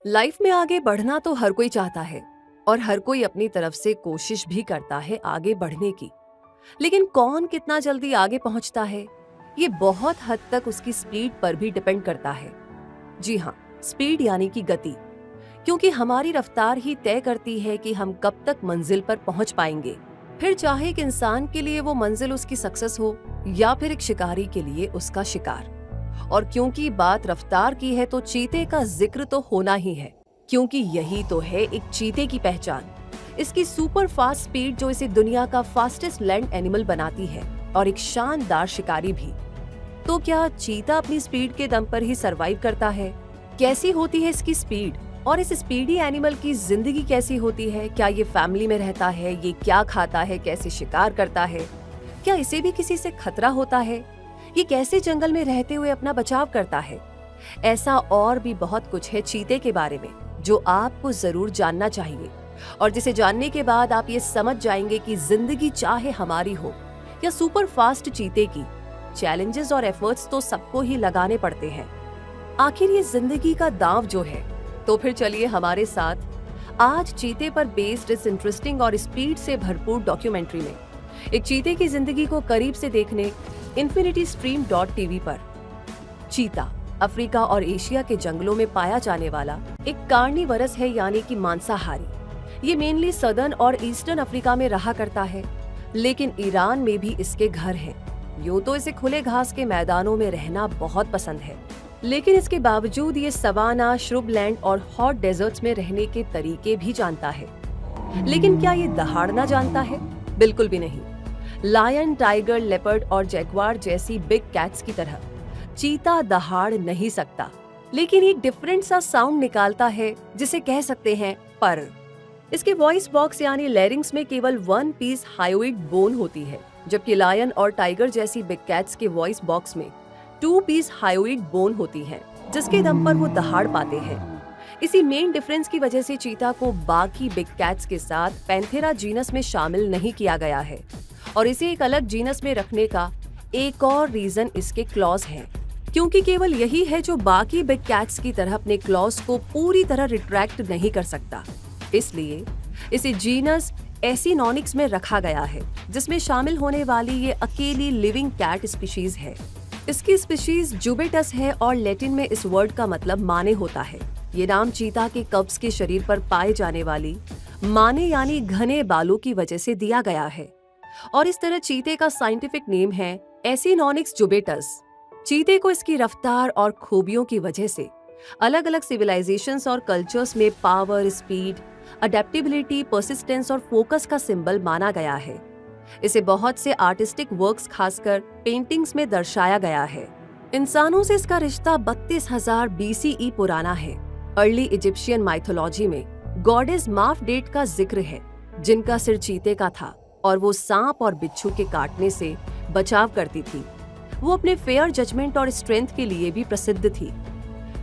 Life में आगे बढ़ना तो हर कोई चाहता है और हर कोई अपनी तरफ से कोशिश भी करता है आगे बढ़ने की। लेकिन कौन कितना जल्दी आगे पहुंचता है, ये बहुत हद तक उसकी स्पीड पर भी डिपेंड करता है। जी हाँ, स्पीड यानी कि गति, क्योंकि हमारी रफ्तार ही तय करती है कि हम कब तक मंजिल पर पहुंच पाएंगे। फिर चाहे एक इंसान के लिए वो मंजिल उसकी सक्सेस हो या फिर एक शिकारी के लिए उसका शिकार। और क्योंकि बात रफ्तार की है तो चीते का जिक्र तो होना ही है, क्योंकि यही तो है एक चीते की पहचान। इसकी सुपर फास्ट स्पीड जो इसे दुनिया का फास्टेस्ट लैंड एनिमल बनाती है और एक शानदार शिकारी भी। तो क्या चीता अपनी स्पीड के दम पर ही सरवाइव करता है? कैसी होती है इसकी स्पीड और इस स्पीडी एनिमल की जिंदगी कैसी होती है? क्या ये फैमिली में रहता है? ये क्या खाता है? कैसे शिकार करता है? क्या इसे भी किसी से खतरा होता है? ये कैसे जंगल में रहते हुए अपना बचाव करता है? ऐसा और भी बहुत कुछ है चीते के बारे में जो आपको जरूर जानना चाहिए, और जिसे जानने के बाद आप ये समझ जाएंगे कि जिंदगी चाहे हमारी हो या सुपर फास्ट चीते की, चैलेंजेस और एफर्ट्स तो सबको ही लगाने पड़ते हैं। आखिर ये जिंदगी का दांव जो है। तो फिर चलिए हमारे साथ आज चीते पर बेस्ड इस इंटरेस्टिंग और स्पीड से भरपूर डॉक्यूमेंट्री में एक चीते की जिंदगी को करीब से देखने infinitystream.tv पर। चीता अफ्रीका और एशिया के जंगलों में पाया जाने वाला एक कार्निवरस है, यानी कि मांसाहारी। ये मेनली सदर्न और ईस्टर्न अफ्रीका में रहा करता है, लेकिन ईरान में भी इसके घर हैं। यूं तो इसे खुले घास के मैदानों में रहना बहुत पसंद है, लेकिन इसके बावजूद ये सवाना, श्रुबलैंड और हॉट डेजर्ट्स में रहने के तरीके भी जानता है। लेकिन क्या ये दहाड़ना जानता है? बिल्कुल भी नहीं। लायन, टाइगर, लेपर्ड और जैगवार जैसी बिग कैट्स की तरह चीता दहाड़ नहीं सकता, लेकिन एक डिफरेंट सा साउंड निकालता है जिसे कह सकते हैं पर। इसके वॉइस बॉक्स यानी लैरिंग्स में केवल 1 पीस हायोइड बोन होती है, जबकि लायन और टाइगर जैसी बिग कैट्स के वॉइस बॉक्स में 2 पीस हायोइड बोन होती है, जिसके दम पर वो दहाड़ पाते हैं। इसी मेन डिफरेंस की वजह से चीता को बाकी बिग कैट्स के साथ पैंथेरा जीनस में शामिल नहीं किया गया है, और इसे एक अलग जीनस में रखने का एक और रीजन इसके क्लॉज है, क्योंकि केवल यही है जो बाकी बिग कैट्स की तरह अपने क्लॉज को पूरी तरह रिट्रैक्ट नहीं कर सकता। इसलिए इसे जीनस एसिनोनिक्स में रखा गया है, जिसमें शामिल होने वाली ये अकेली लिविंग कैट स्पीशीज है। इसकी स्पीशीज जुबेटस है और लैटिन में इस वर्ड का मतलब माने होता है। ये नाम चीता के कब्ज के शरीर पर पाए जाने वाली माने यानी घने बालों की वजह से दिया गया है, और इस तरह चीते का साइंटिफिक नेम है एसिनोनिक्स जुबेटस। चीते को इसकी रफ्तार और खूबियों की वजह से अलग अलग सिविलाइजेशंस और कल्चर्स में पावर, स्पीड, अडेप्टेबिलिटी, परसिस्टेंस और फोकस का सिंबल माना गया है। इसे बहुत से आर्टिस्टिक वर्क्स, खासकर पेंटिंग्स में दर्शाया गया है। इंसानों से इसका रिश्ता 32,000 BCE पुराना है। अर्ली इजिप्शियन माइथोलॉजी में गॉडेस माफडेट का जिक्र है, जिनका सिर चीते का था और वो सांप और बिच्छू के काटने से बचाव करती थी। वो अपने फेयर जजमेंट और स्ट्रेंथ के लिए भी प्रसिद्ध थी।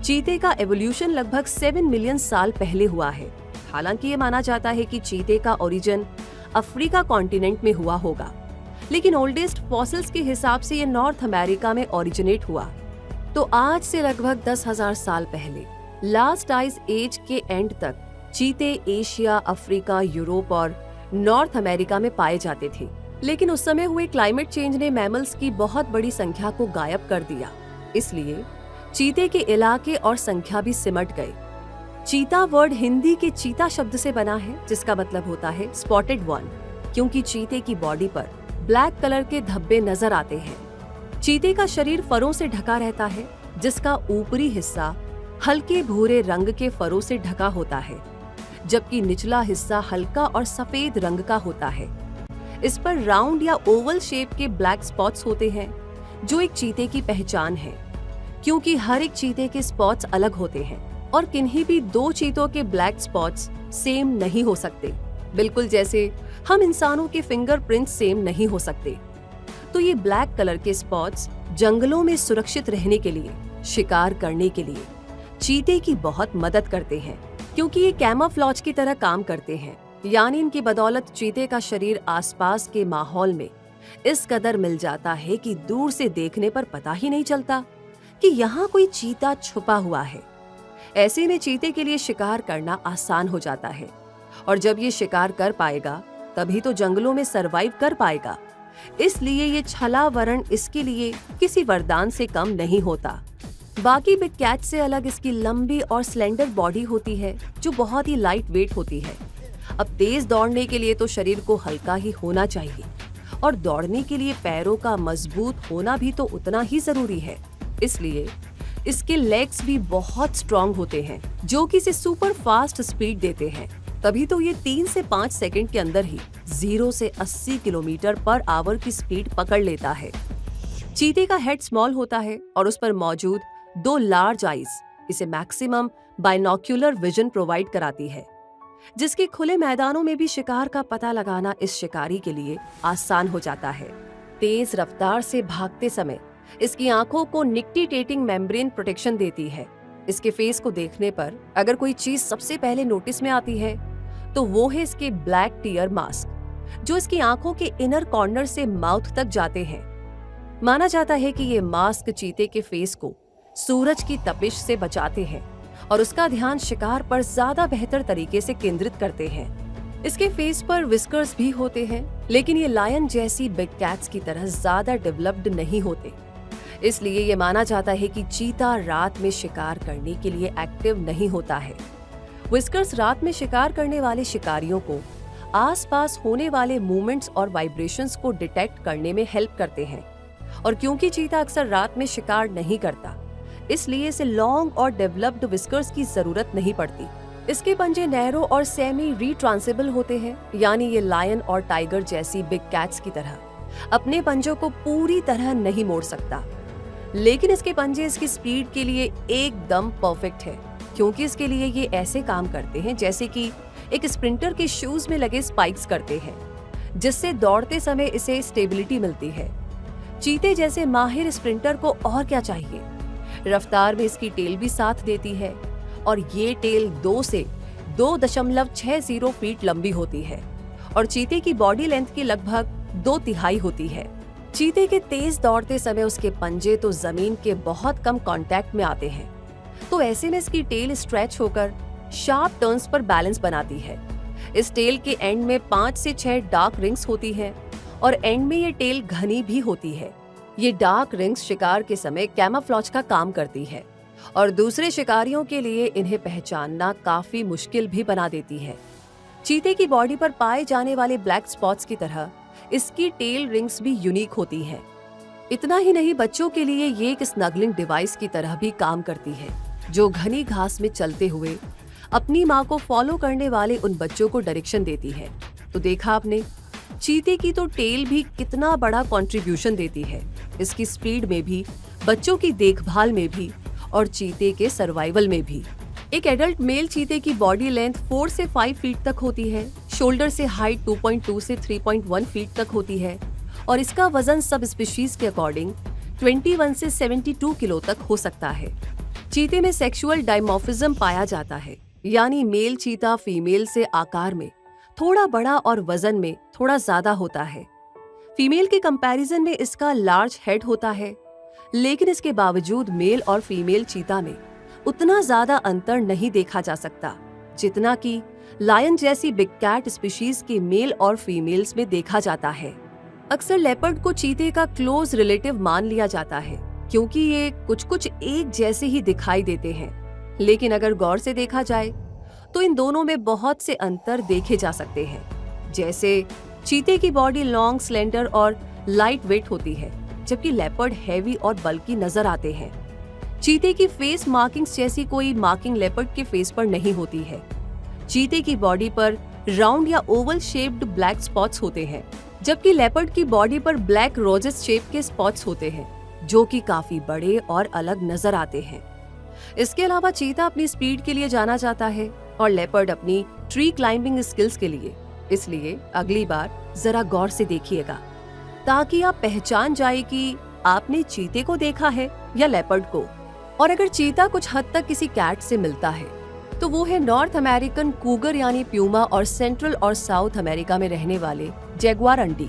चीते का एवोल्यूशन लगभग 7 मिलियन साल पहले हुआ है। हालांकि ये माना जाता है कि चीते का ओरिजिन अफ्रीका कॉन्टिनेंट में हुआ होगा, लेकिन ओल्डेस्ट फॉसिल्स के हिसाब से ये नॉर्थ अमेरिका में ओरिजिनेट हुआ। तो आज से लगभग 10,000 साल पहले लास्ट आइस एज के एंड तक चीते एशिया, अफ्रीका, यूरोप और नॉर्थ अमेरिका में पाए जाते थे। लेकिन उस समय हुए क्लाइमेट चेंज ने मैमल्स की बहुत बड़ी संख्या को गायब कर दिया, इसलिए चीते के इलाके और संख्या भी सिमट गए। चीता वर्ड हिंदी के चीता शब्द से बना है, जिसका मतलब होता है स्पॉटेड वन, क्योंकि चीते की बॉडी पर ब्लैक कलर के धब्बे नजर आते हैं। चीते का शरीर फरों से ढका रहता है, जिसका ऊपरी हिस्सा हल्के भूरे रंग के फरों से ढका होता है, जबकि निचला हिस्सा हल्का और सफेद रंग का होता है। इस पर राउंड या ओवल शेप के ब्लैक स्पॉट्स होते हैं, जो एक चीते की पहचान है, क्योंकि हर एक चीते के स्पॉट्स अलग होते हैं और किन्हीं भी 2 चीतों के ब्लैक स्पॉट्स सेम नहीं हो सकते, बिल्कुल जैसे हम इंसानों के फिंगरप्रिंट्स सेम नहीं हो सकते। तो ये ब्लैक कलर के स्पॉट्स जंगलों में सुरक्षित रहने के लिए, शिकार करने के लिए चीते की बहुत मदद करते हैं, क्योंकि ये कैमोफ्लेज की तरह काम करते हैं। यानी इनकी बदौलत चीते का शरीर आसपास के माहौल में इस कदर मिल जाता है कि दूर से देखने पर पता ही नहीं चलता कि यहाँ कोई चीता छुपा हुआ है। ऐसे में चीते के लिए शिकार करना आसान हो जाता है, और जब ये शिकार कर पाएगा तभी तो जंगलों में सरवाइव कर पाएगा। इसलिए ये छलावरण इसके लिए किसी वरदान से कम नहीं होता। बाकी बिग कैट से अलग इसकी लंबी और स्लेंडर बॉडी होती है जो बहुत ही लाइट वेट होती है। अब तेज दौड़ने के लिए तो शरीर को हल्का ही होना चाहिए, और दौड़ने के लिए पैरों का मजबूत होना भी तो उतना ही जरूरी है। इसलिए इसके लेग्स भी बहुत स्ट्रॉन्ग होते हैं जो कि इसे सुपर फास्ट स्पीड देते हैं। तभी तो ये 3 से 5 सेकंड के अंदर ही 0 से 80 किलोमीटर पर आवर की स्पीड पकड़ लेता है। चीते का हेड स्मॉल होता है और उस पर मौजूद 2 लार्ज आईज इसे मैक्सिमम बाइनोक्यूलर विजन प्रोवाइड कराती है, जिसके खुले मैदानों में भी शिकार का पता लगाना इस शिकारी के लिए आसान हो जाता है। तेज रफ्तार से भागते समय इसकी आंखों को निक्टिटेटिंग मेम्ब्रेन प्रोटेक्शन देती है। इसके फेस को देखने पर अगर कोई चीज सबसे पहले नोटिस में आती है तो वो है इसके ब्लैक टीयर मास्क, जो इसकी आंखों के इनर कॉर्नर से माउथ तक जाते हैं। माना जाता है कि ये मास्क चीते के फेस को सूरज की तपिश से बचाते हैं और उसका ध्यान शिकार पर ज्यादा बेहतर तरीके से केंद्रित करते हैं। इसके फेस पर विस्कर्स भी होते हैं, लेकिन ये लायन जैसी बिग कैट्स की तरह ज्यादा डेवलप्ड नहीं होते। इसलिए ये माना जाता है कि चीता रात में शिकार करने के लिए एक्टिव नहीं होता है। विस्कर्स रात में शिकार करने वाले शिकारियों को आसपास होने वाले मूवमेंट्स और वाइब्रेशंस को डिटेक्ट करने में हेल्प करते हैं, और क्योंकि चीता अक्सर रात में शिकार नहीं करता, इसलिए इसे लॉन्ग और डेवलप्ड विस्कर्स की जरूरत नहीं पड़ती। इसके पंजे नैरो और सेमी रिट्रांसेबल होते हैं, यानी ये लायन और टाइगर जैसी बिग कैट्स की तरह अपने पंजों को पूरी तरह नहीं मोड़ सकता। लेकिन इसके पंजे इसकी स्पीड के लिए एकदम परफेक्ट है, क्योंकि इसके लिए ये ऐसे काम करते हैं जैसे कि एक स्प्रिंटर के शूज में लगे स्पाइक्स करते हैं, जिससे दौड़ते समय इसे स्टेबिलिटी मिलती है। चीते जैसे माहिर स्प्रिंटर को और क्या चाहिए। रफ्तार में इसकी टेल भी साथ देती है, और ये टेल 2 से 2.60 फीट लंबी होती है और चीते की बॉडी लेंथ की लगभग 2/3 होती है। चीते के तेज दौड़ते समय उसके पंजे तो जमीन के बहुत कम कांटेक्ट में आते हैं, तो ऐसे में इसकी टेल स्ट्रेच होकर शार्प टर्न्स पर बैलेंस बनाती है। इस टेल के एंड में 5 से 6 डार्क रिंग्स होती है, और एंड में ये टेल घनी भी होती है। ये डार्क रिंग्स शिकार के समय कैमोफ्लेज का काम करती है, और दूसरे शिकारियों के लिए इन्हें पहचानना काफी मुश्किल भी बना देती है। चीते की बॉडी पर पाए जाने वाले ब्लैक स्पॉट्स की तरह इसकी टेल रिंग्स भी यूनिक होती है। इतना ही नहीं, बच्चों के लिए ये एक स्नगलिंग डिवाइस की तरह भी काम करती है, जो घनी घास में चलते हुए अपनी माँ को फॉलो करने वाले उन बच्चों को डायरेक्शन देती है। तो देखा आपने, चीते की तो टेल भी कितना बड़ा कंट्रीब्यूशन देती है, इसकी स्पीड में भी, बच्चों की देखभाल में भी, और चीते के सर्वाइवल में भी। एक एडल्ट मेल चीते की बॉडी लेंथ 4 से 5 फीट तक होती है, शोल्डर से हाइट 2.2 से 3.1 फीट तक होती है, और इसका वजन सब स्पीशीज के अकॉर्डिंग 21 से 72 किलो तक हो सकता है। चीते में सेक्सुअल डायमॉर्फिज्म पाया जाता है, यानी मेल चीता फीमेल से आकार में थोड़ा बड़ा और वजन में थोड़ा ज्यादा होता है। फीमेल के कंपैरिजन में इसका लार्ज हेड होता है, लेकिन इसके बावजूद मेल और फीमेल चीता में उतना ज्यादा अंतर नहीं देखा जा सकता जितना कि लायन जैसी बिग कैट स्पीशीज के मेल और फीमेल्स में देखा जाता है। अक्सर लेपर्ड को चीते का क्लोज रिलेटिव मान लिया जाता है, क्योंकि ये कुछ एक जैसे ही दिखाई देते हैं, लेकिन अगर गौर से देखा जाए तो इन दोनों में बहुत से अंतर देखे जा सकते हैं। जैसे चीते की बॉडी लॉन्ग, स्लेंडर और लाइट वेट होती है, जबकि लेपर्ड हैवी और बल्की नजर आते हैं। चीते की फेस मार्किंग्स जैसी कोई मार्किंग लेपर्ड के फेस पर नहीं होती है। चीते की बॉडी पर राउंड या ओवल शेप्ड ब्लैक स्पॉट्स होते हैं, जबकि लेपर्ड की बॉडी पर ब्लैक रोजेस शेप के स्पॉट्स होते हैं, जो कि काफी बड़े और अलग नजर आते हैं। इसके अलावा चीता अपनी स्पीड के लिए जाना जाता है और लेपर्ड अपनी ट्री क्लाइंबिंग स्किल्स के लिए। इसलिए अगली बार जरा गौर से देखिएगा, ताकि आप पहचान जाए कि आपने चीते को देखा है या लेपर्ड को। और अगर चीता कुछ हद तक किसी कैट से मिलता है तो वो है नॉर्थ अमेरिकन कूगर यानी प्यूमा, और सेंट्रल और साउथ अमेरिका में रहने वाले जैगुआर अंडी।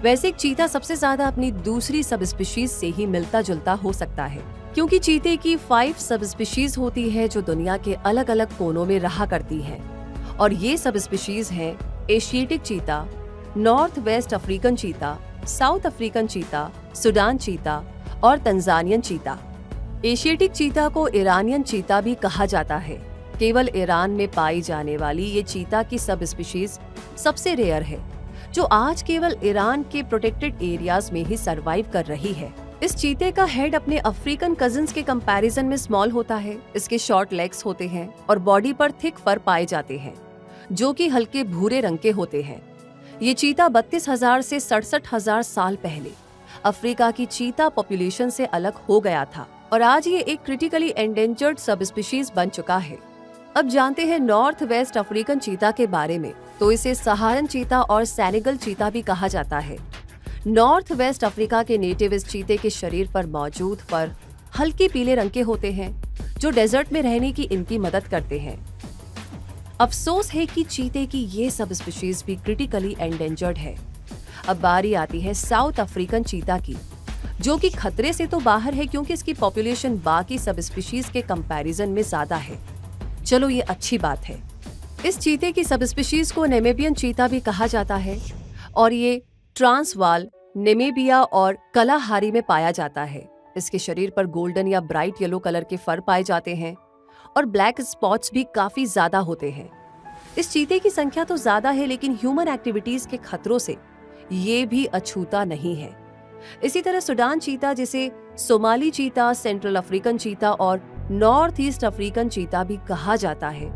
वैसे एक चीता सबसे ज्यादा अपनी दूसरी सब स्पीशीज से ही मिलता जुलता हो सकता है, क्योंकि चीते की 5 सब स्पीशीज होती है जो दुनिया के अलग अलग कोनों में रहा करती हैं। और ये सब स्पीशीज हैं Asiatic cheetah, north west African cheetah, south African cheetah, Sudan चीता और तंजानियन चीता। एशियाटिक चीता को ईरानियन चीता भी कहा जाता है। केवल ईरान में पाई जाने वाली ये चीता की सब स्पीशीज सबसे रेयर है, जो आज केवल ईरान के प्रोटेक्टेड एरियाज में ही सरवाइव कर रही है। इस चीते का हेड अपने अफ्रीकन कजिन्स के कंपैरिजन में स्मॉल होता है। इसके शॉर्ट लेग्स होते हैं और बॉडी पर थिक फर पाए जाते हैं, जो कि हल्के भूरे रंग के होते हैं। ये चीता 32,000 से 67,000 साल पहले अफ्रीका की चीता पॉपुलेशन से अलग हो गया था और आज ये एक क्रिटिकली एंडेंजर्ड सब स्पीशीज बन चुका है। अब जानते हैं नॉर्थ वेस्ट अफ्रीकन चीता के बारे में। तो इसे सहारन चीता और सेनेगल चीता भी कहा जाता है। नॉर्थ वेस्ट अफ्रीका के नेटिव इस चीते के शरीर पर मौजूद फर हल्के पीले रंग के होते हैं, जो डेजर्ट में रहने की इनकी मदद करते हैं। अफसोस है कि चीते की ये सब स्पीशीज भी क्रिटिकली एंडेंजर्ड है। अब बारी आती है साउथ अफ्रीकन चीता की, जो कि खतरे से तो बाहर है क्योंकि इसकी पॉपुलेशन बाकी सब स्पीशीज के कंपैरिजन में ज्यादा है। चलो ये अच्छी बात है। इस चीते की सब स्पीशीज को नेमेबियन चीता भी कहा जाता है और ये ट्रांसवाल, नेमेबिया और कलाहारी में पाया जाता है। इसके शरीर पर गोल्डन या ब्राइट येलो कलर के फर पाए जाते हैं और ब्लैक स्पॉट्स भी काफी ज्यादा होते हैं। इस चीते की संख्या तो ज्यादा है, लेकिन ह्यूमन एक्टिविटीज के खतरों से ये भी अछूता नहीं है। इसी तरह सूडान चीता, जिसे सोमाली चीता, सेंट्रल अफ्रीकन चीता और नॉर्थ ईस्ट अफ्रीकन चीता भी कहा जाता है,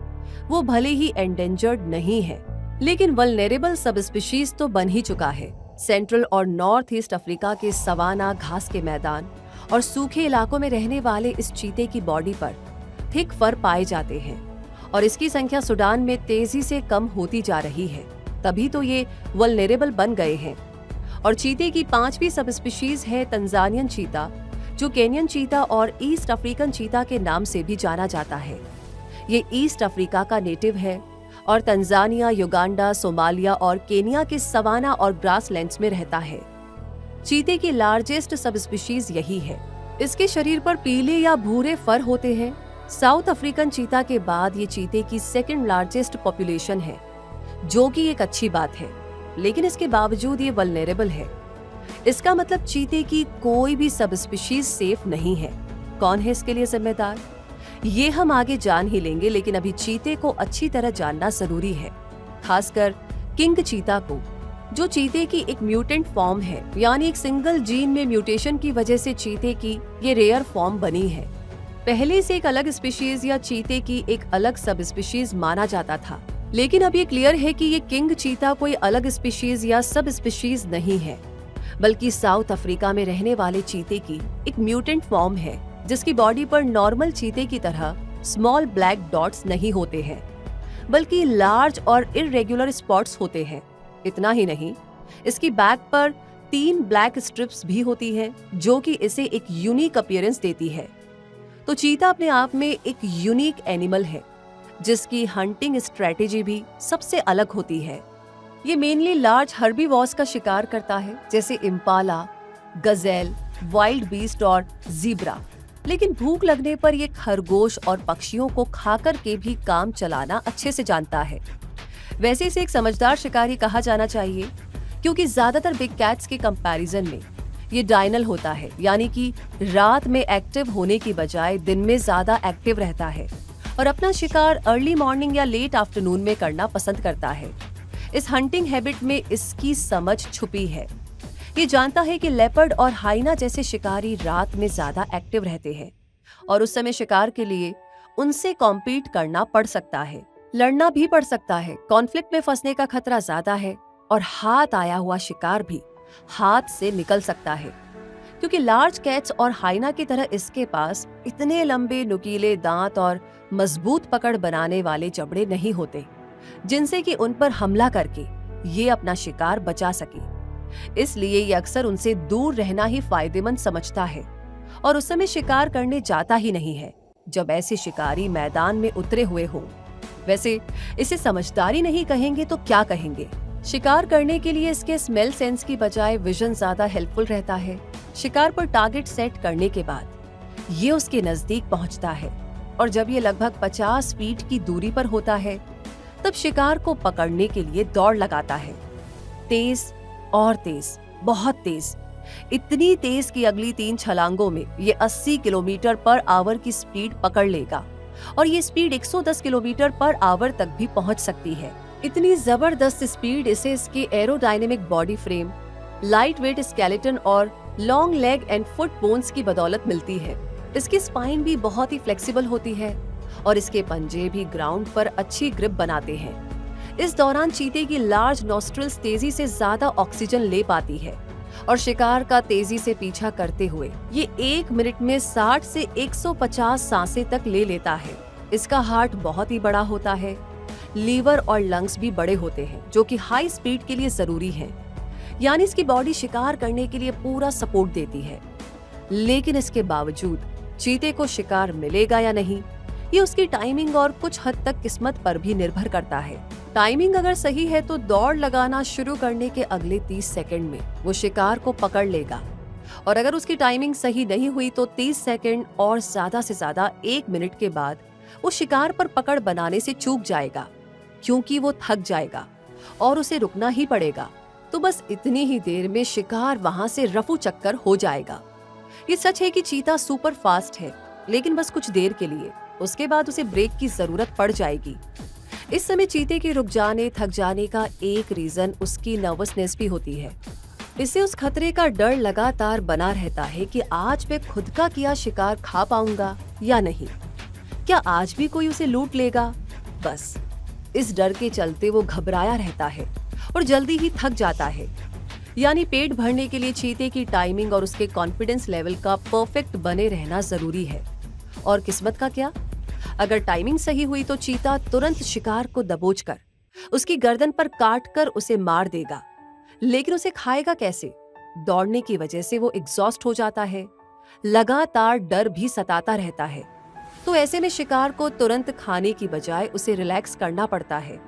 वो भले ही एंडेंजर्ड नहीं है, लेकिन वल्नरेबल सब स्पीशीज तो बन ही चुका है। सेंट्रल और नॉर्थ ईस्ट अफ्रीका के सवाना, घास के मैदान और सूखे इलाकों में रहने वाले इस चीते की बॉडी पर थिक फर पाए जाते हैं और इसकी संख्या सूडान में तेजी से कम होती जा रही है। तभी तो ये वल्नरेबल बन गए हैं। और चीते की 5वीं सब स्पीशीज है तंजानियन चीता, जो केनियन चीता और ईस्ट अफ्रीकन चीता के नाम से भी जाना जाता है। ये ईस्ट अफ्रीका का नेटिव है और तंजानिया, युगांडा, सोमालिया और केनिया के सवाना और ग्रासलैंड्स में रहता है। चीते की लार्जेस्ट सब स्पीशीज यही है। इसके शरीर पर पीले या भूरे फर होते हैं। साउथ अफ्रीकन चीता के बाद ये चीते की सेकंड लार्जेस्ट पॉपुलेशन है, जो कि एक अच्छी बात है, लेकिन इसके बावजूद ये वल्नरेबल है। इसका मतलब चीते की कोई भी सब स्पीशीज सेफ नहीं है। कौन है इसके लिए जिम्मेदार, ये हम आगे जान ही लेंगे, लेकिन अभी चीते को अच्छी तरह जानना जरूरी है, खासकर किंग चीता को, जो चीते की एक म्यूटेंट फॉर्म है, यानी एक सिंगल जीन में म्यूटेशन की वजह से चीते की ये रेयर फॉर्म बनी है। पहले से एक अलग स्पीशीज या चीते की एक अलग सब स्पीशीज माना जाता था, लेकिन अब ये क्लियर है कि ये किंग चीता कोई अलग स्पीशीज या सब स्पीशीज नहीं है, बल्कि साउथ अफ्रीका में रहने वाले चीते की एक म्यूटेंट फॉर्म है, जिसकी बॉडी पर नॉर्मल चीते की तरह स्मॉल ब्लैक डॉट्स नहीं होते हैं, बल्कि लार्ज और इररेगुलर स्पॉट्स होते हैं। इतना ही नहीं, इसकी बैक पर 3 ब्लैक स्ट्रिप्स भी होती हैं, जो कि इसे एक यूनिक अपीयरेंस देती है। तो चीता अपने आप में एक यूनिक एनिमल है, जिसकी हंटिंग स्ट्रेटेजी भी सबसे अलग होती है। ये मेनली लार्ज हर्बीवोर्स का शिकार करता है, जैसे इम्पाला, गजेल, वाइल्ड बीस्ट और ज़ीब्रा। लेकिन भूख लगने पर ये खरगोश और पक्षियों को खाकर के भी काम चलाना अच्छे से जानता है। वैसे इसे एक समझदार शिकारी कहा जाना चाहिए, क्योंकि ज्यादातर बिग कैट्स के कंपैरिजन में ये डायनल होता है, यानी कि रात में एक्टिव होने की बजाय दिन में ज्यादा एक्टिव रहता है और अपना शिकार अर्ली मॉर्निंग या लेट आफ्टरनून में करना पसंद करता है। इस हंटिंग हैबिट में इसकी समझ छुपी है। ये जानता है कि लेपर्ड और हाइना जैसे शिकारी रात में ज्यादा एक्टिव रहते हैं और उस समय शिकार के लिए उनसे कॉम्पीट करना पड़ सकता है, लड़ना भी पड़ सकता है। कॉन्फ्लिक्ट में फंसने का खतरा ज्यादा है और हाथ आया हुआ शिकार भी हाथ से निकल सकता है, क्योंकि लार्ज कैट्स और हाइना की तरह इसके पास इतने लंबे नुकीले दांत और मजबूत पकड़ बनाने वाले जबड़े नहीं होते, जिनसे कि उन पर हमला करके ये अपना शिकार बचा सके। इसलिए ये अक्सर उनसे दूर रहना ही फायदेमंद समझता है और उस समय शिकार करने जाता ही नहीं है जब ऐसे शिकारी मैदान में उतरे हुए हों। वैसे इसे समझदारी नहीं कहेंगे तो क्या कहेंगे। शिकार करने के लिए इसके स्मेल सेंस की बजाय विजन ज्यादा हेल्पफुल रहता है। शिकार पर टारगेट सेट करने के बाद ये उसके नजदीक पहुंचता है और जब ये लगभग 50 फीट की दूरी पर होता है तब शिकार को पकड़ने के लिए दौड़ लगाता है। तेज और तेज, बहुत तेज, इतनी तेज कि अगली 3 छलांगों में ये 80 किलोमीटर पर आवर की स्पीड पकड़ लेगा और ये स्पीड 110 किलोमीटर पर आवर तक भी पहुंच सकती है। इतनी जबरदस्त स्पीड इसे इसके aerodynamic body frame, light weight skeleton और long leg and foot bones की बदौलत मिलती है। इसकी स्पाइन भी बहुत ही फ्लेक्सिबल होती है और इसके पंजे भी ग्राउंड पर अच्छी ग्रिप बनाते हैं। इस दौरान चीते की लार्ज नॉस्ट्रिल्स तेजी से ज्यादा ऑक्सीजन ले पाती है और शिकार का तेजी से पीछा करते हुए ये 1 मिनट में 60 से 150 सांसें तक ले लेता है। इसका हार्ट बहुत ही बड़ा होता है, लीवर और लंग्स भी बड़े होते हैं जो कि हाई स्पीड के लिए जरूरी हैं। यानी इसकी बॉडी शिकार करने के लिए पूरा सपोर्ट देती है। लेकिन इसके बावजूद चीते को शिकार मिलेगा या नहीं, ये उसकी टाइमिंग और कुछ हद तक किस्मत पर भी निर्भर करता है। टाइमिंग अगर सही है तो दौड़ लगाना शुरू करने के अगले 30 सेकंड में वो शिकार को पकड़ लेगा और अगर उसकी टाइमिंग सही नहीं हुई तो 30 सेकंड और ज्यादा से ज्यादा 1 मिनट के बाद वो शिकार पर पकड़ बनाने से चूक जाएगा क्योंकि वो थक जाएगा और उसे रुकना ही पड़ेगा। तो बस इतनी ही देर में शिकार वहां से रफू चक्कर हो जाएगा। ये सच है कि चीता सुपर फास्ट है, लेकिन बस कुछ देर के लिए, उसके बाद उसे ब्रेक की जरूरत पड़ जाएगी। इस समय चीते के रुक जाने, थक जाने का एक रीजन उसकी नर्वसनेस भी होती है। इससे उस खतरे का डर लगातार बना रहता है कि आज मैं खुद का किया शिकार खा पाऊंगा या नहीं, क्या आज भी कोई उसे लूट लेगा। बस इस डर के चलते वो घबराया रहता है और जल्दी ही थक जाता है। यानी पेट भरने के लिए चीते की टाइमिंग और उसके कॉन्फिडेंस लेवल का परफेक्ट बने रहना जरूरी है। और किस्मत का क्या, अगर टाइमिंग सही हुई तो चीता तुरंत शिकार को दबोचकर उसकी गर्दन पर काटकर उसे मार देगा। लेकिन उसे खाएगा कैसे? दौड़ने की वजह से वो एग्जॉस्ट हो जाता है, लगातार डर भी सताता रहता है। तो ऐसे में शिकार को तुरंत खाने की बजाय उसे रिलैक्स करना पड़ता है,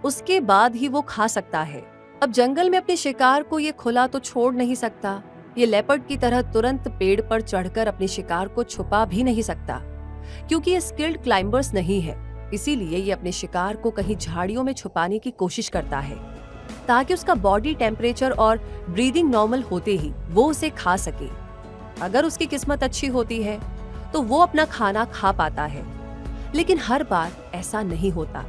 उसके बाद ही वो खा सकता है। अब जंगल में अपने शिकार को ये खुला तो छोड़ नहीं सकता। ये लेपर्ड की तरह तुरंत पेड़ पर चढ़कर अपने शिकार को छुपा भी नहीं सकता क्योंकि ये स्किल्ड क्लाइंबर्स नहीं है। इसीलिए ये अपने शिकार को कहीं झाड़ियों में छुपाने की कोशिश करता है ताकि उसका बॉडी टेम्परेचर और ब्रीदिंग नॉर्मल होते ही वो उसे खा सके। अगर उसकी किस्मत अच्छी होती है तो वो अपना खाना खा पाता है, लेकिन हर बार ऐसा नहीं होता।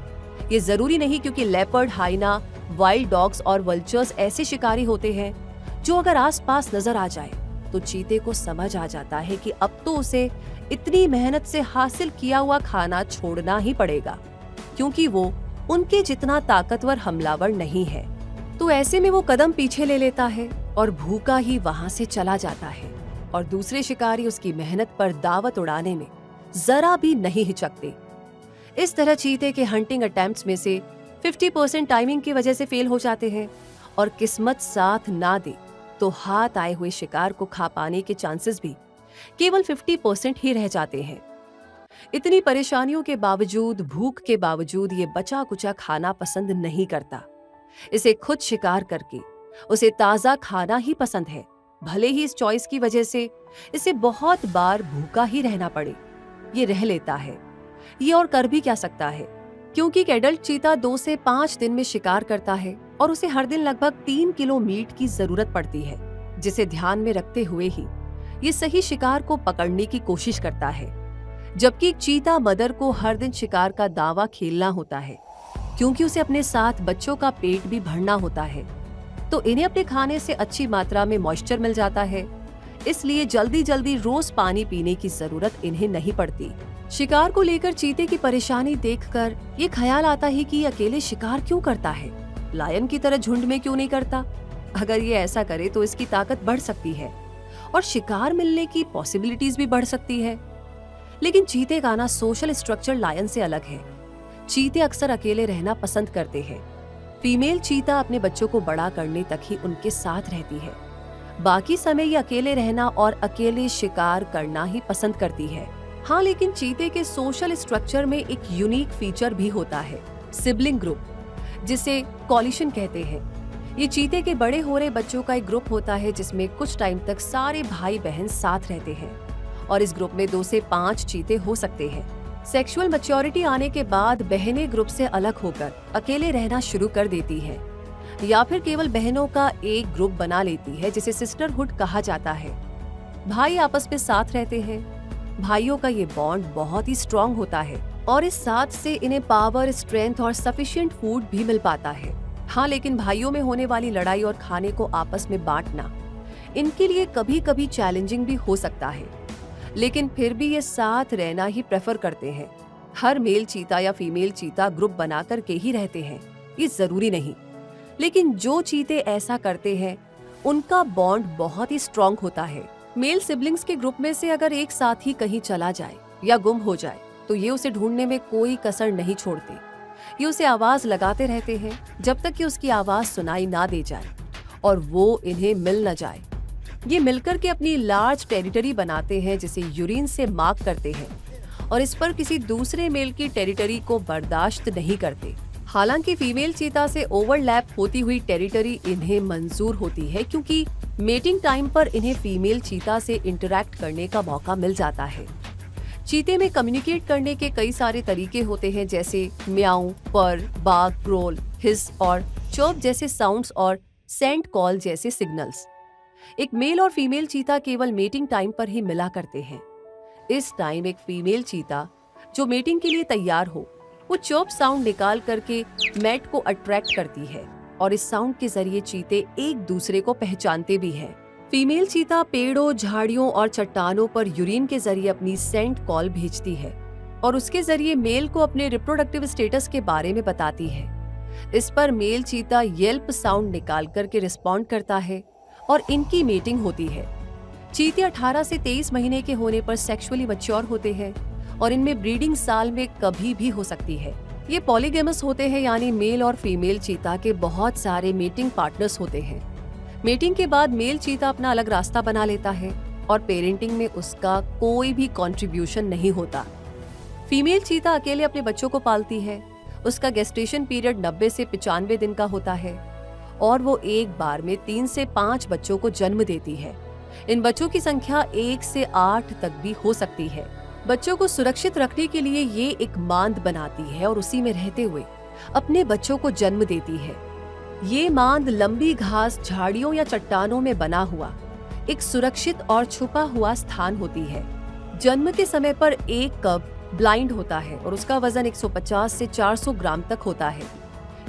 ये जरूरी नहीं क्योंकि लेपर्ड, हाइना, वाइल्ड डॉग्स और वल्चर्स ऐसे शिकारी होते हैं जो अगर आसपास नजर आ जाए तो चीते को समझ आ जाता है कि अब तो उसे इतनी मेहनत से हासिल किया हुआ खाना छोड़ना ही पड़ेगा क्योंकि वो उनके जितना ताकतवर हमलावर नहीं है। तो ऐसे में वो कदम पीछे ले लेता है और भूखा ही वहां से चला जाता है और दूसरे शिकारी उसकी मेहनत पर दावत उड़ाने में जरा भी नहीं हिचकते। इस तरह चीते के हंटिंग अटेम्प्ट्स में से 50% टाइमिंग की वजह से फेल हो जाते हैं और किस्मत साथ ना दे तो हाथ आए हुए शिकार को खा पाने के चांसेस भी केवल 50% ही रह जाते हैं। इतनी परेशानियों के बावजूद, भूख के बावजूद ये बचा कुचा खाना पसंद नहीं करता। इसे खुद शिकार करके उसे ताजा खाना ही पसंद है, भले ही इस चॉइस की वजह से इसे बहुत बार भूखा ही रहना पड़े। ये रह लेता है, ये और कर भी क्या सकता है क्योंकि एक एडल्ट चीता 2 से 5 दिन में शिकार करता है और उसे हर दिन लगभग 3 किलो मीट की जरूरत पड़ती है, जिसे ध्यान में रखते हुए ही ये सही शिकार को पकड़ने की कोशिश करता है। जबकि एक चीता मदर को हर दिन शिकार का दावा खेलना होता है क्योंकि उसे अपने साथ बच्चों का पेट भी भरना होता है। तो इन्हें अपने खाने से अच्छी मात्रा में मॉइस्चर मिल जाता है, इसलिए जल्दी जल्दी रोज पानी पीने की जरूरत इन्हें नहीं पड़ती। शिकार को लेकर चीते की परेशानी देखकर ये ख्याल आता है कि अकेले शिकार क्यों करता है, लायन की तरह झुंड में क्यों नहीं करता। अगर ये ऐसा करे तो इसकी ताकत बढ़ सकती है और शिकार मिलने की पॉसिबिलिटीज भी बढ़ सकती है। लेकिन चीते का ना सोशल स्ट्रक्चर लायन से अलग है। चीते अक्सर अकेले रहना पसंद करते हैं। फीमेल चीता अपने बच्चों को बड़ा करने तक ही उनके साथ रहती है, बाकी समय ये अकेले रहना और अकेले शिकार करना ही पसंद करती है। हाँ, लेकिन चीते के सोशल स्ट्रक्चर में एक यूनिक फीचर भी होता है, सिबलिंग ग्रुप, जिसे कॉलिशन कहते हैं। ये चीते के बड़े हो रहे बच्चों का एक ग्रुप होता है जिसमें कुछ टाइम तक सारे भाई बहन साथ रहते हैं और इस ग्रुप में 2 से 5 चीते हो सकते हैं। सेक्सुअल मैच्योरिटी आने के बाद बहनें ग्रुप से अलग होकर अकेले रहना शुरू कर देती हैं, या फिर केवल बहनों का एक ग्रुप बना लेती है जिसे सिस्टरहुड कहा जाता है। भाई आपस में साथ रहते हैं। भाइयों का ये बॉन्ड बहुत ही स्ट्रॉन्ग होता है और इस साथ से इन्हें पावर, स्ट्रेंथ और सफिशिएंट फूड भी मिल पाता है। हाँ, लेकिन भाइयों में होने वाली लड़ाई और खाने को आपस में बांटना इनके लिए कभी कभी चैलेंजिंग भी हो सकता है, लेकिन फिर भी ये साथ रहना ही प्रेफर करते हैं। हर मेल चीता या फीमेल चीता ग्रुप बना कर के ही रहते हैं, ये जरूरी नहीं, लेकिन जो चीते ऐसा करते हैं उनका बॉन्ड बहुत ही स्ट्रॉन्ग होता है। मेल सिबलिंग्स के ग्रुप में से अगर एक साथी कहीं चला जाए या गुम हो जाए तो ये उसे ढूंढने में कोई कसर नहीं छोड़ते। ये उसे आवाज लगाते रहते हैं जब तक कि उसकी आवाज सुनाई ना दे जाए और वो इन्हें मिल न जाए। ये मिलकर के अपनी लार्ज टेरिटरी बनाते हैं जिसे यूरिन से मार्क करते हैं और इस पर किसी दूसरे मेल की टेरिटरी को बर्दाश्त नहीं करते। हालांकि फीमेल चीता से ओवरलैप होती हुई टेरिटरी इन्हें मंजूर होती है, क्योंकि मेटिंग टाइम पर इन्हें फीमेल चीता से इंटरैक्ट करने का मौका मिल जाता है। चीते में कम्युनिकेट करने के कई सारे तरीके होते हैं, जैसे म्याऊ, पर, बाग, ग्रोल, हिस और चर्प जैसे साउंड्स और सेंट कॉल जैसे सिग्नल्स। एक मेल और फीमेल चीता केवल मेटिंग टाइम पर ही मिला करते हैं। इस टाइम एक फीमेल चीता जो मेटिंग के लिए तैयार हो वो चर्प साउंड निकाल करके मैट को अट्रैक्ट करती है और इस साउंड के जरिए चीते एक दूसरे को पहचानते भी हैं। फीमेल चीता पेड़ों, झाड़ियों और चट्टानों पर यूरिन के जरिए अपनी सेंट कॉल भेजती है और उसके जरिए मेल को अपने रिप्रोडक्टिव स्टेटस के बारे में बताती है। इस पर मेल चीता येल्प साउंड निकाल करके रिस्पॉन्ड करता है और इनकी मेटिंग होती है। चीते 18 से 23 महीने के होने पर सेक्सुअली मैच्योर होते हैं और इनमें ब्रीडिंग साल में कभी भी हो सकती है। ये पॉलीगैमस होते हैं, यानी मेल और फीमेल चीता के बहुत सारे मेटिंग पार्टनर्स होते हैं। मेटिंग के बाद मेल चीता अपना अलग रास्ता बना लेता है और पेरेंटिंग में उसका कोई भी कंट्रीब्यूशन नहीं होता। फीमेल चीता अकेले अपने बच्चों को पालती है। उसका गेस्टेशन पीरियड 90 से 95 दिन का होता है और वो एक बार में 3 से 5 बच्चों को जन्म देती है। इन बच्चों की संख्या 1 से 8 तक भी हो सकती है। बच्चों को सुरक्षित रखने के लिए ये एक मांद बनाती है और उसी में रहते हुए अपने बच्चों को जन्म देती है। ये मांद लंबी घास, झाड़ियों या चट्टानों में बना हुआ एक सुरक्षित और छुपा हुआ स्थान होती है। जन्म के समय पर एक कब ब्लाइंड होता है और उसका वजन 150 से 400 ग्राम तक होता है।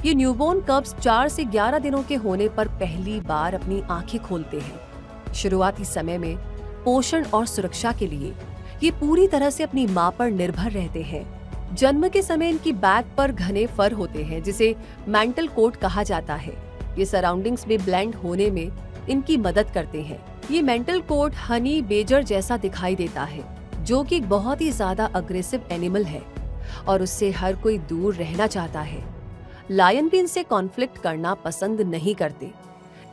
ये न्यूबॉर्न कब्स 4 से 11 दिनों के होने पर पहली बार अपनी आंखें खोलते हैं। शुरुआती समय में पोषण और सुरक्षा के लिए ये पूरी तरह से अपनी मां पर निर्भर रहते हैं। जन्म के समय इनकी बैक पर घने फर होते हैं जिसे मैंटल कोट कहा जाता है। ये सराउंडिंग्स में ब्लेंड होने में इनकी मदद करते हैं। ये मेंटल कोट हनी बेजर जैसा दिखाई देता है, जो कि बहुत ही ज्यादा अग्रेसिव एनिमल है और उससे हर कोई दूर रहना चाहता है। लायन भी इनसे कॉन्फ्लिक्ट करना पसंद नहीं करते,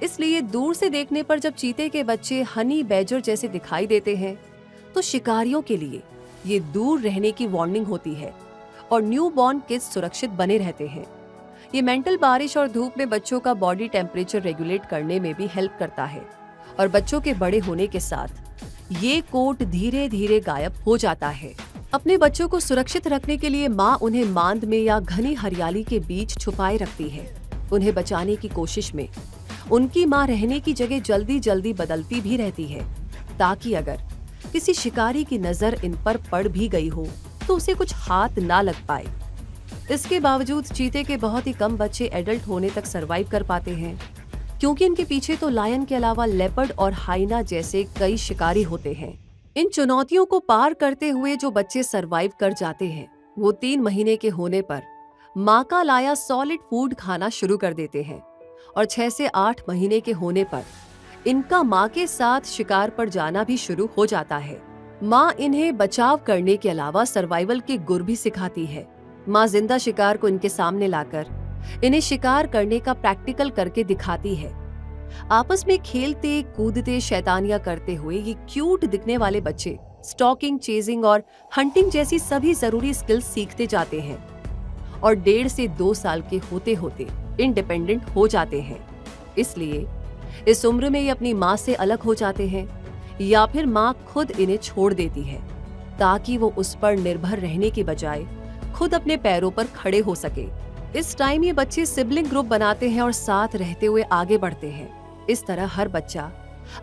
इसलिए दूर से देखने पर जब चीते के बच्चे हनी बेजर जैसे दिखाई देते हैं तो शिकारियों के लिए ये दूर रहने की वार्निंग होती है और न्यू बॉर्न किड्स सुरक्षित बने रहते हैं। ये मेंटल बारिश और धूप में बच्चों का बॉडी टेम्परेचर रेगुलेट करने में भी हेल्प करता है और बच्चों के बड़े होने के साथ ये कोट धीरे धीरे गायब हो जाता है। अपने बच्चों को सुरक्षित रखने के लिए माँ उन्हें मांद में या घनी हरियाली के बीच छुपाए रखती है। उन्हें बचाने की कोशिश में उनकी माँ रहने की जगह जल्दी जल्दी बदलती भी रहती है, ताकि अगर किसी शिकारी की नजर इन पर पड़ भी गई हो तो उसे कुछ हाथ ना लग पाए। इसके बावजूद चीते के बहुत ही कम बच्चे एडल्ट होने तक सरवाइव कर पाते हैं, क्योंकि इनके पीछे तो लायन के अलावा लेपर्ड और हाइना जैसे कई शिकारी होते हैं। इन चुनौतियों को पार करते हुए जो बच्चे सरवाइव कर जाते हैं वो 3 महीने के होने पर माँ का लाया सॉलिड फूड खाना शुरू कर देते हैं और 6 से 8 महीने के होने पर इनका माँ के साथ शिकार पर जाना भी शुरू हो जाता है। माँ इन्हें बचाव करने के अलावा सर्वाइवल के गुर भी सिखाती है। माँ जिंदा शिकार को इनके सामने लाकर इन्हें शिकार करने का प्रैक्टिकल करके दिखाती है। आपस में खेलते कूदते शैतानियां करते हुए ये क्यूट दिखने वाले बच्चे स्टॉकिंग, चेजिंग और हंटिंग जैसी सभी जरूरी स्किल्स सीखते जाते हैं और 1.5 से 2 साल के होते होते इंडिपेंडेंट हो जाते हैं। इसलिए इस उम्र में ये अपनी माँ से अलग हो जाते हैं। या फिर माँ खुद इन्हें छोड़ देती है ताकि वो उस पर निर्भर रहने के बजाय खुद अपने पैरों पर खड़े हो सके। इस टाइम ये बच्चे सिबलिंग ग्रुप बनाते हैं और साथ रहते हुए आगे बढ़ते हैं। इस तरह हर बच्चा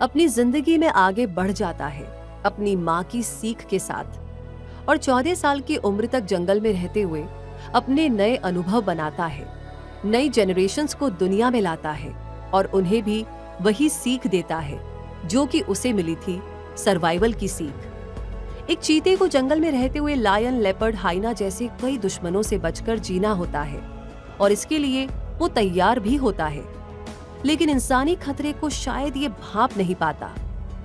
अपनी जिंदगी में आगे बढ़ जाता है अपनी माँ की सीख के साथ, और 14 साल की उम्र तक जंगल में रहते हुए अपने नए अनुभव बनाता है, नई जनरेशन्स को दुनिया में लाता है और उन्हें भी वही सीख देता है जो कि उसे मिली थी, सर्वाइवल की सीख। एक चीते को जंगल में रहते हुए लायन, लेपर्ड, हाइना जैसे कई दुश्मनों से बचकर जीना होता है और इसके लिए वो तैयार भी होता है। लेकिन इंसानी खतरे को शायद ये भांप नहीं पाता,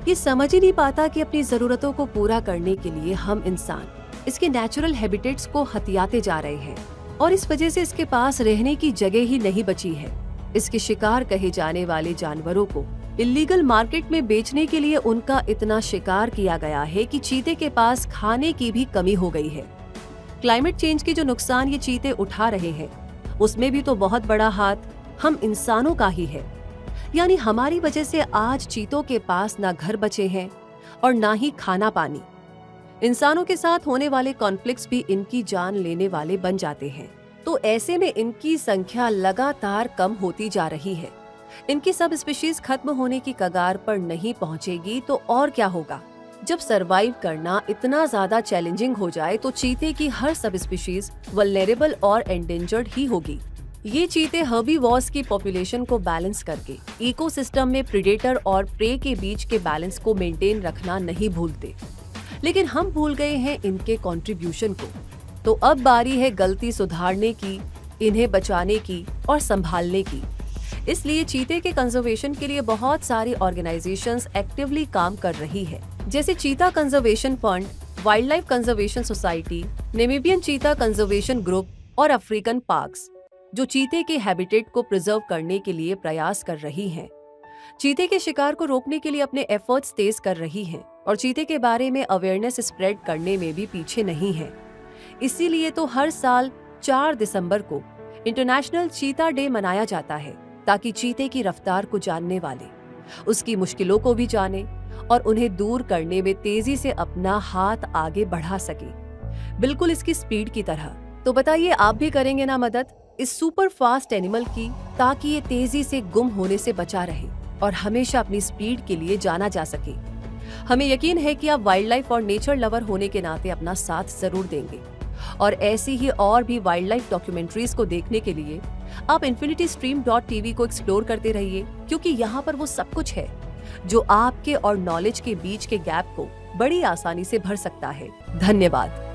ये समझ ही नहीं पाता कि अपनी जरूरतों को पूरा करने के लिए हम इंसान इसके नेचुरल हैबिटेट्स को हथियाते जा रहे हैं और इस वजह से इसके पास रहने की जगह ही नहीं बची है। इसके शिकार कहे जाने वाले जानवरों को इलीगल मार्केट में बेचने के लिए उनका इतना शिकार किया गया है कि चीते के पास खाने की भी कमी हो गई है। क्लाइमेट चेंज के जो नुकसान ये चीते उठा रहे हैं उसमें भी तो बहुत बड़ा हाथ हम इंसानों का ही है। यानी हमारी वजह से आज चीतों के पास ना घर बचे हैं और ना ही खाना पानी। इंसानों के साथ होने वाले कॉन्फ्लिक्ट्स भी इनकी जान लेने वाले बन जाते हैं। तो ऐसे में इनकी संख्या लगातार कम होती जा रही है। इनकी सब स्पीशीज खत्म होने की कगार पर नहीं पहुंचेगी तो और क्या होगा। जब सरवाइव करना इतना ज्यादा चैलेंजिंग हो जाए तो चीते की हर सब स्पीशीज वल्नरेबल और एंडेंजर्ड ही होगी। ये चीते हर्बीवोर्स की पॉपुलेशन को बैलेंस करके इकोसिस्टम में प्रेडेटर और प्रे के बीच के बैलेंस को मेंटेन रखना नहीं भूलते, लेकिन हम भूल गए हैं इनके कंट्रीब्यूशन को। तो अब बारी है गलती सुधारने की, इन्हें बचाने की और संभालने की। इसलिए चीते के कंजर्वेशन के लिए बहुत सारी ऑर्गेनाइजेशंस एक्टिवली काम कर रही है, जैसे cheetah conservation fund, wildlife conservation society, Namibian cheetah conservation group और अफ्रीकन पार्क्स, जो चीते के हैबिटेट को प्रिजर्व करने के लिए प्रयास कर रही हैं। चीते के शिकार को रोकने के लिए अपने एफर्ट्स तेज कर रही हैं और चीते के बारे में अवेयरनेस स्प्रेड करने में भी पीछे नहीं है। इसीलिए तो हर साल 4 दिसंबर को इंटरनेशनल चीता डे मनाया जाता है, ताकि चीते की रफ्तार को जानने वाले उसकी मुश्किलों को भी जाने और उन्हें दूर करने में तेजी से अपना हाथ आगे बढ़ा सके, बिल्कुल इसकी स्पीड की तरह। तो बताइए, आप भी करेंगे ना मदद इस सुपर फास्ट एनिमल की, ताकि ये तेजी से गुम होने से बचा रहे और हमेशा अपनी स्पीड के लिए जाना जा सके। हमें यकीन है कि आप वाइल्ड लाइफ और नेचर लवर होने के नाते अपना साथ जरूर देंगे और ऐसी ही और भी वाइल्ड लाइफ डॉक्यूमेंट्रीज को देखने के लिए आप infinitystream.tv को एक्सप्लोर करते रहिए, क्योंकि यहाँ पर वो सब कुछ है जो आपके और नॉलेज के बीच के गैप को बड़ी आसानी से भर सकता है। धन्यवाद।